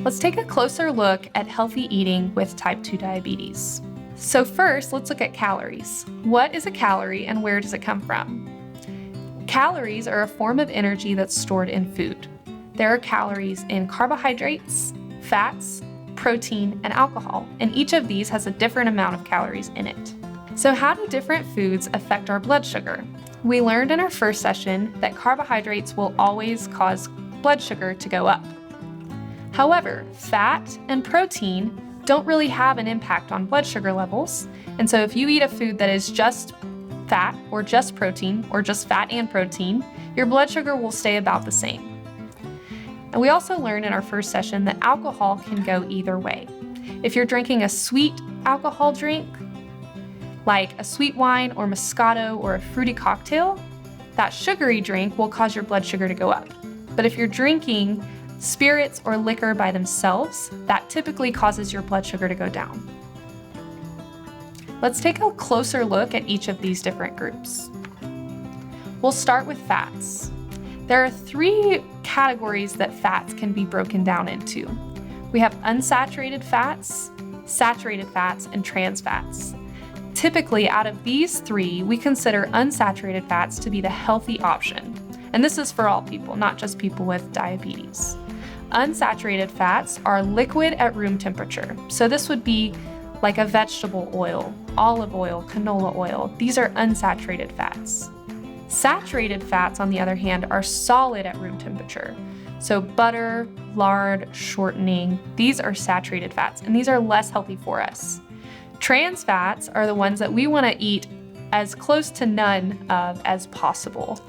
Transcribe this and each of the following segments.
Let's take a closer look at healthy eating with type 2 diabetes. So first, let's look at calories. What is a calorie and where does it come from? Calories are a form of energy that's stored in food. There are calories in carbohydrates, fats, protein, and alcohol, and each of these has a different amount of calories in it. So how do different foods affect our blood sugar? We learned in our first session that carbohydrates will always cause blood sugar to go up. However, fat and protein don't really have an impact on blood sugar levels, and so if you eat a food that is just fat or just protein or just fat and protein, your blood sugar will stay about the same. And we also learned in our first session that alcohol can go either way. If you're drinking a sweet alcohol drink, like a sweet wine or Moscato or a fruity cocktail, that sugary drink will cause your blood sugar to go up. But if you're drinking spirits or liquor by themselves, that typically causes your blood sugar to go down. Let's take a closer look at each of these different groups. We'll start with fats. There are 3 categories that fats can be broken down into. We have unsaturated fats, saturated fats, and trans fats. Typically, out of these 3, we consider unsaturated fats to be the healthy option. And this is for all people, not just people with diabetes. Unsaturated fats are liquid at room temperature. So this would be like a vegetable oil, olive oil, canola oil. These are unsaturated fats. Saturated fats, on the other hand, are solid at room temperature. So butter, lard, shortening, these are saturated fats, and these are less healthy for us. Trans fats are the ones that we want to eat as close to none of as possible.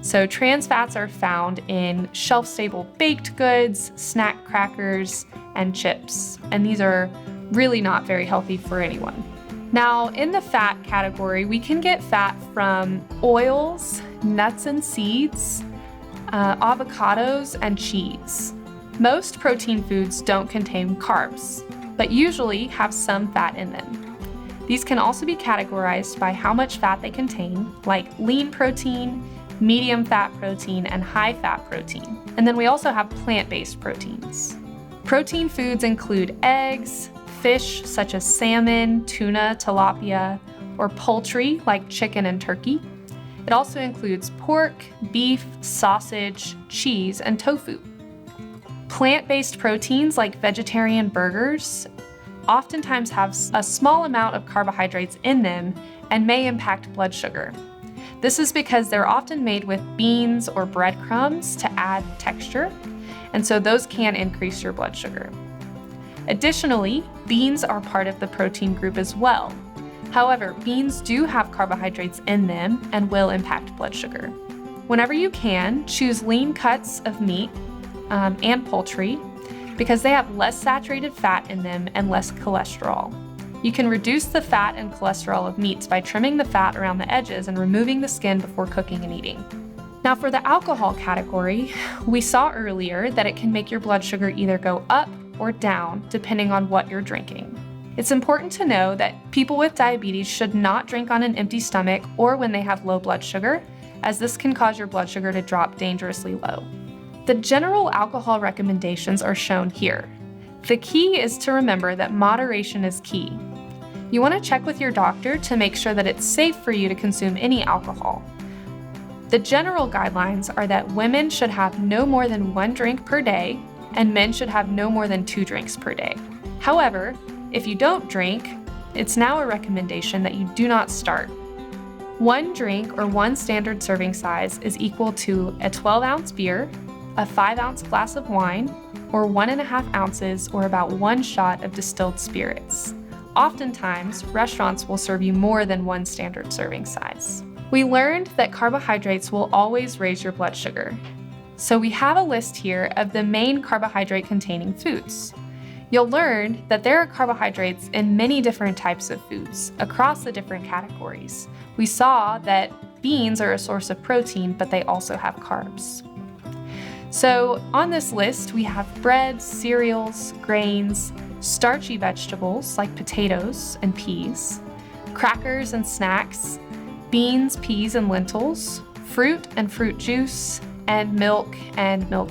So trans fats are found in shelf-stable baked goods, snack crackers, and chips, and these are really not very healthy for anyone. Now, in the fat category, we can get fat from oils, nuts and seeds, avocados, and cheese. Most protein foods don't contain carbs, but usually have some fat in them. These can also be categorized by how much fat they contain, like lean protein, medium fat protein, and high fat protein. And then we also have plant-based proteins. Protein foods include eggs, fish such as salmon, tuna, tilapia, or poultry like chicken and turkey. It also includes pork, beef, sausage, cheese, and tofu. Plant-based proteins like vegetarian burgers oftentimes have a small amount of carbohydrates in them and may impact blood sugar. This is because they're often made with beans or breadcrumbs to add texture, and so those can increase your blood sugar. Additionally, beans are part of the protein group as well. However, beans do have carbohydrates in them and will impact blood sugar. Whenever you can, choose lean cuts of meat and poultry because they have less saturated fat in them and less cholesterol. You can reduce the fat and cholesterol of meats by trimming the fat around the edges and removing the skin before cooking and eating. Now for the alcohol category, we saw earlier that it can make your blood sugar either go up or down depending on what you're drinking. It's important to know that people with diabetes should not drink on an empty stomach or when they have low blood sugar, as this can cause your blood sugar to drop dangerously low. The general alcohol recommendations are shown here. The key is to remember that moderation is key. You want to check with your doctor to make sure that it's safe for you to consume any alcohol. The general guidelines are that women should have no more than 1 drink per day, and men should have no more than 2 drinks per day. However, if you don't drink, it's now a recommendation that you do not start. 1 drink or 1 standard serving size is equal to a 12-ounce beer, a 5-ounce glass of wine, or 1.5 ounces or about 1 shot of distilled spirits. Oftentimes, restaurants will serve you more than 1 standard serving size. We learned that carbohydrates will always raise your blood sugar. So we have a list here of the main carbohydrate-containing foods. You'll learn that there are carbohydrates in many different types of foods across the different categories. We saw that beans are a source of protein, but they also have carbs. So on this list, we have breads, cereals, grains, starchy vegetables like potatoes and peas, crackers and snacks, beans, peas, and lentils, fruit and fruit juice, and milk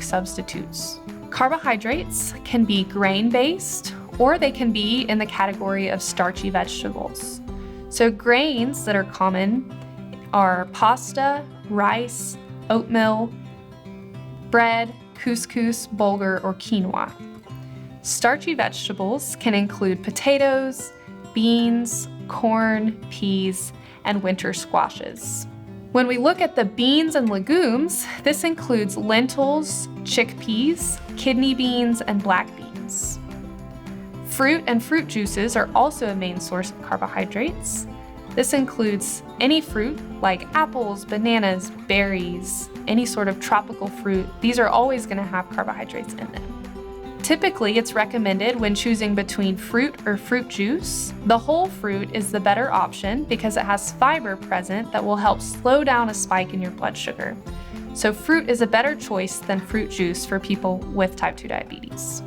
substitutes. Carbohydrates can be grain-based, or they can be in the category of starchy vegetables. So grains that are common are pasta, rice, oatmeal, bread, couscous, bulgur, or quinoa. Starchy vegetables can include potatoes, beans, corn, peas, and winter squashes. When we look at the beans and legumes, this includes lentils, chickpeas, kidney beans, and black beans. Fruit and fruit juices are also a main source of carbohydrates. This includes any fruit like apples, bananas, berries, any sort of tropical fruit. These are always going to have carbohydrates in them. Typically, it's recommended when choosing between fruit or fruit juice. The whole fruit is the better option because it has fiber present that will help slow down a spike in your blood sugar. So fruit is a better choice than fruit juice for people with type 2 diabetes.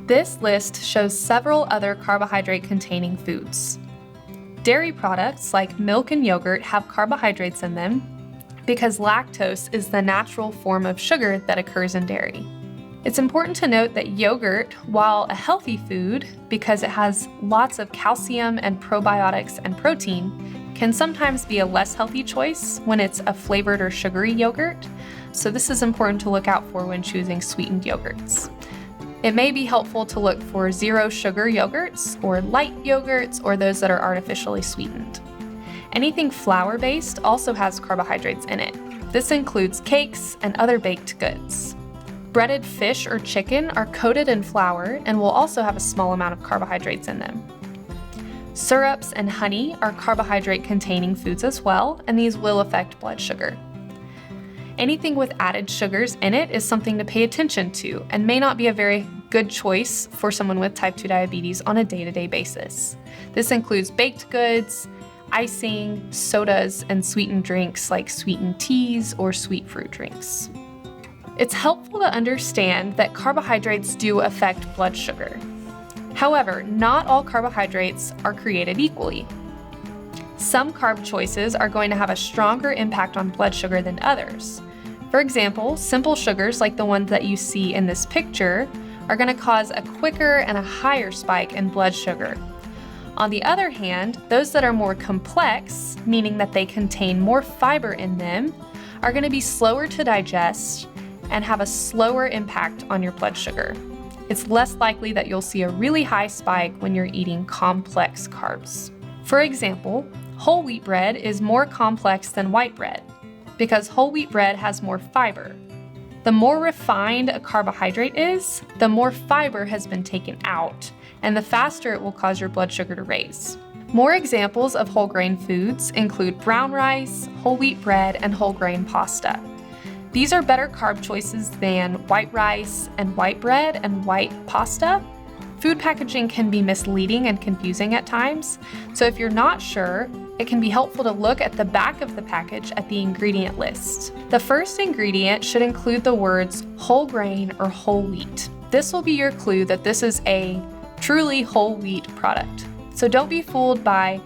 This list shows several other carbohydrate-containing foods. Dairy products like milk and yogurt have carbohydrates in them because lactose is the natural form of sugar that occurs in dairy. It's important to note that yogurt, while a healthy food because it has lots of calcium and probiotics and protein, can sometimes be a less healthy choice when it's a flavored or sugary yogurt. So this is important to look out for when choosing sweetened yogurts. It may be helpful to look for zero sugar yogurts or light yogurts or those that are artificially sweetened. Anything flour-based also has carbohydrates in it. This includes cakes and other baked goods. Breaded fish or chicken are coated in flour and will also have a small amount of carbohydrates in them. Syrups and honey are carbohydrate-containing foods as well, and these will affect blood sugar. Anything with added sugars in it is something to pay attention to and may not be a very good choice for someone with type 2 diabetes on a day-to-day basis. This includes baked goods, icing, sodas, and sweetened drinks like sweetened teas or sweet fruit drinks. It's helpful to understand that carbohydrates do affect blood sugar. However, not all carbohydrates are created equally. Some carb choices are going to have a stronger impact on blood sugar than others. For example, simple sugars like the ones that you see in this picture are going to cause a quicker and a higher spike in blood sugar. On the other hand, those that are more complex, meaning that they contain more fiber in them, are going to be slower to digest and have a slower impact on your blood sugar. It's less likely that you'll see a really high spike when you're eating complex carbs. For example, whole wheat bread is more complex than white bread because whole wheat bread has more fiber. The more refined a carbohydrate is, the more fiber has been taken out, and the faster it will cause your blood sugar to raise. More examples of whole grain foods include brown rice, whole wheat bread, and whole grain pasta. These are better carb choices than white rice and white bread and white pasta. Food packaging can be misleading and confusing at times, so if you're not sure, it can be helpful to look at the back of the package at the ingredient list. The first ingredient should include the words whole grain or whole wheat. This will be your clue that this is a truly whole wheat product. So don't be fooled by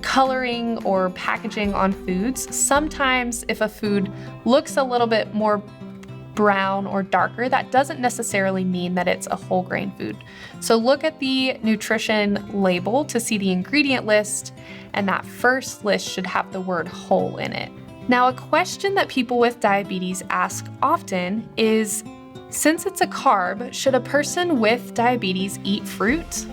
coloring or packaging on foods. Sometimes if a food looks a little bit more brown or darker, that doesn't necessarily mean that it's a whole grain food. So look at the nutrition label to see the ingredient list, and that first list should have the word whole in it. Now, a question that people with diabetes ask often is, since it's a carb, should a person with diabetes eat fruit?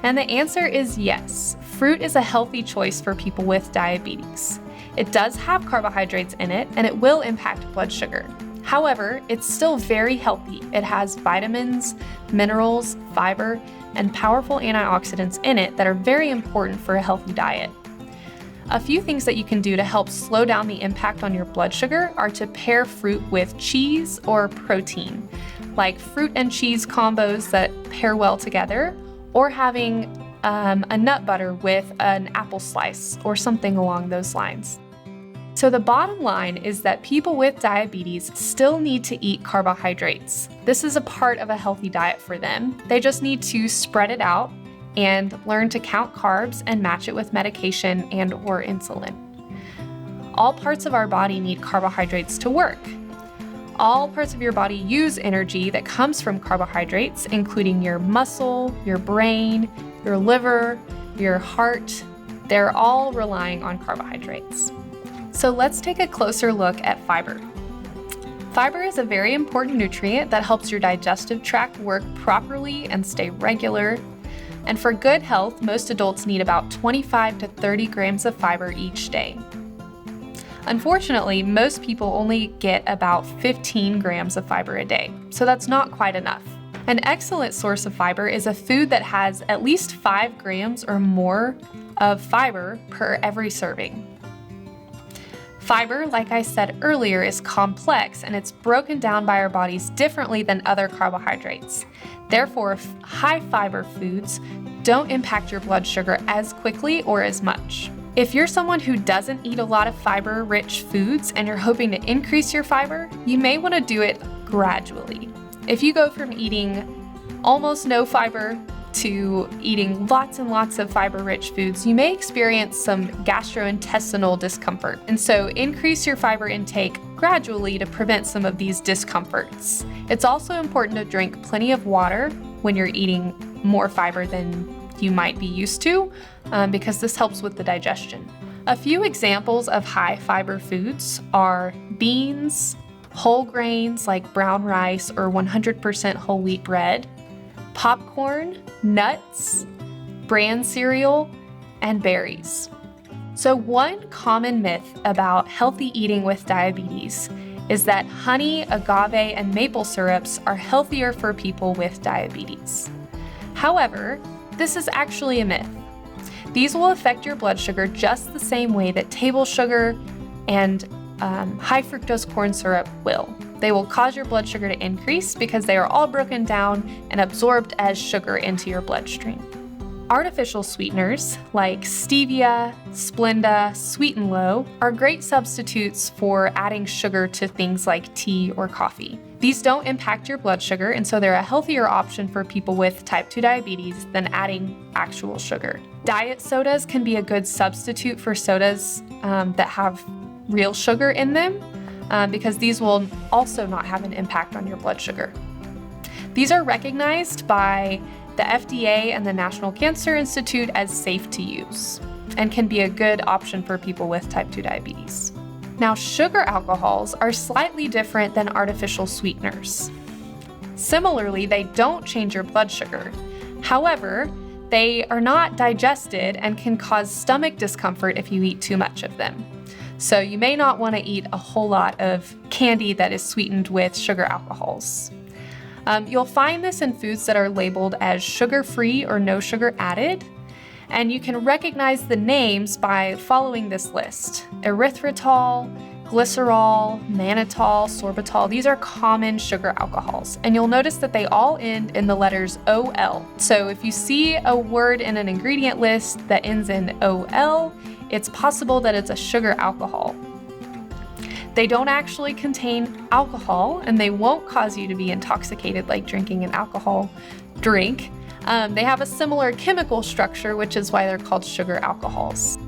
And the answer is yes. Fruit is a healthy choice for people with diabetes. It does have carbohydrates in it, and it will impact blood sugar. However, it's still very healthy. It has vitamins, minerals, fiber, and powerful antioxidants in it that are very important for a healthy diet. A few things that you can do to help slow down the impact on your blood sugar are to pair fruit with cheese or protein, like fruit and cheese combos that pair well together, or having a nut butter with an apple slice or something along those lines. So the bottom line is that people with diabetes still need to eat carbohydrates. This is a part of a healthy diet for them. They just need to spread it out and learn to count carbs and match it with medication and or insulin. All parts of our body need carbohydrates to work. All parts of your body use energy that comes from carbohydrates, including your muscle, your brain, your liver, your heart. They're all relying on carbohydrates. So let's take a closer look at fiber. Fiber is a very important nutrient that helps your digestive tract work properly and stay regular. And for good health, most adults need about 25 to 30 grams of fiber each day. Unfortunately, most people only get about 15 grams of fiber a day, so that's not quite enough. An excellent source of fiber is a food that has at least 5 grams or more of fiber per every serving. Fiber, like I said earlier, is complex and it's broken down by our bodies differently than other carbohydrates. Therefore, high fiber foods don't impact your blood sugar as quickly or as much. If you're someone who doesn't eat a lot of fiber-rich foods and you're hoping to increase your fiber, you may want to do it gradually. If you go from eating almost no fiber to eating lots and lots of fiber-rich foods, you may experience some gastrointestinal discomfort. And so increase your fiber intake gradually to prevent some of these discomforts. It's also important to drink plenty of water when you're eating more fiber than you might be used to, because this helps with the digestion. A few examples of high fiber foods are beans, whole grains like brown rice or 100% whole wheat bread, popcorn, nuts, bran cereal, and berries. So one common myth about healthy eating with diabetes is that honey, agave, and maple syrups are healthier for people with diabetes. However, this is actually a myth. These will affect your blood sugar just the same way that table sugar and high fructose corn syrup will. They will cause your blood sugar to increase because they are all broken down and absorbed as sugar into your bloodstream. Artificial sweeteners like stevia, Splenda, Sweet and Low are great substitutes for adding sugar to things like tea or coffee. These don't impact your blood sugar, and so they're a healthier option for people with type 2 diabetes than adding actual sugar. Diet sodas can be a good substitute for sodas that have real sugar in them, because these will also not have an impact on your blood sugar. These are recognized by the FDA and the National Cancer Institute as safe to use and can be a good option for people with type 2 diabetes. Now, sugar alcohols are slightly different than artificial sweeteners. Similarly, they don't change your blood sugar. However, they are not digested and can cause stomach discomfort if you eat too much of them. So you may not want to eat a whole lot of candy that is sweetened with sugar alcohols. You'll find this in foods that are labeled as sugar-free or no sugar added, and you can recognize the names by following this list. Erythritol, glycerol, mannitol, sorbitol, these are common sugar alcohols, and you'll notice that they all end in the letters OL. So if you see a word in an ingredient list that ends in OL, it's possible that it's a sugar alcohol. They don't actually contain alcohol, and they won't cause you to be intoxicated like drinking an alcohol drink. They have a similar chemical structure, which is why they're called sugar alcohols.